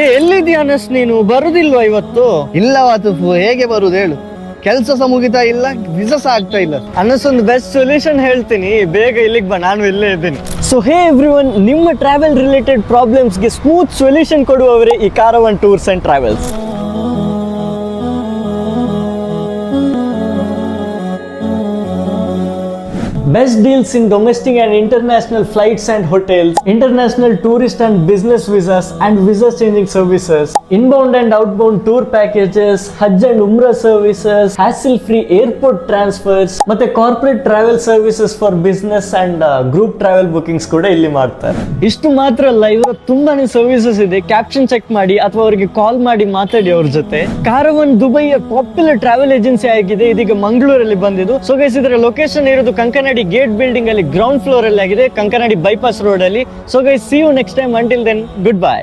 ಎಲ್ಲಿದ್ಯಾ ಅನಸ್, ನೀನು ಬರುದಿಲ್ವಾ ಇವತ್ತು? ಇಲ್ಲ ವಾತುಫು, ಹೇಗೆ ಬರುದು ಹೇಳು? ಕೆಲಸ ಸಹ ಮುಗಿತಾ ಇಲ್ಲ, ವಿಸಾ ಸಹ ಆಗ್ತಾ ಇಲ್ಲ. ಅನಸ್, ಒಂದು ಬೆಸ್ಟ್ ಸೊಲ್ಯೂಷನ್ ಹೇಳ್ತೀನಿ, ಬೇಗ ಇಲ್ಲಿಗೆ ಬಾ, ನಾನು ಇಲ್ಲೇ ಇದ್ದೀನಿ. ಸೊ ಹೇ ಎವ್ರಿವನ್, ನಿಮ್ಮ ಟ್ರಾವೆಲ್ ರಿಲೇಟೆಡ್ ಪ್ರಾಬ್ಲಮ್ಸ್ಗೆ ಸ್ಮೂತ್ ಸೊಲ್ಯೂಷನ್ ಕೊಡುವವರೇ ಈ caravan tours and travels. Best deals in domestic and international flights and hotels, international tourist and business visas and visa changing services, inbound and outbound tour packages, Hajj and Umrah services, hassle-free airport transfers, ಮತ್ತೆ corporate travel services for business and group travel bookings ಕೂಡ ಇಲ್ಲಿ ಮಾಡ್ತಾರೆ. ಇಷ್ಟು ಮಾತ್ರ ಅಲ್ಲ, ಇವರ ತುಂಬಾನೇ services ಇದೆ. ಕ್ಯಾಪ್ಷನ್ ಚೆಕ್ ಮಾಡಿ ಅಥವಾ ಅವರಿಗೆ ಕಾಲ್ ಮಾಡಿ ಮಾತಾಡಿ ಅವ್ರ ಜೊತೆ. ಕಾರವಾನ್ ದುಬೈಯ ಪಾಪ್ಯುಲರ್ ಟ್ರಾವೆಲ್ ಏಜೆನ್ಸಿ ಆಗಿದೆ, ಇದೀಗ ಮಂಗಳೂರಲ್ಲಿ ಬಂದಿದ್ದು. ಸೊ ಗೈಸ್, ಇದರ ಲೊಕೇಶನ್ ಇರೋದು ಕಂಕನಾಡಿ ಗೇಟ್ ಬಿಲ್ಡಿಂಗ್ ಅಲ್ಲಿ ಗ್ರೌಂಡ್ ಫ್ಲೋರ್ ಅಲ್ಲಿ ಆಗಿದೆ, ಕಂಕನಾಡಿ ಬೈಪಾಸ್ ರೋಡ್ ಅಲ್ಲಿ. So guys, see you next time. Until then, good by.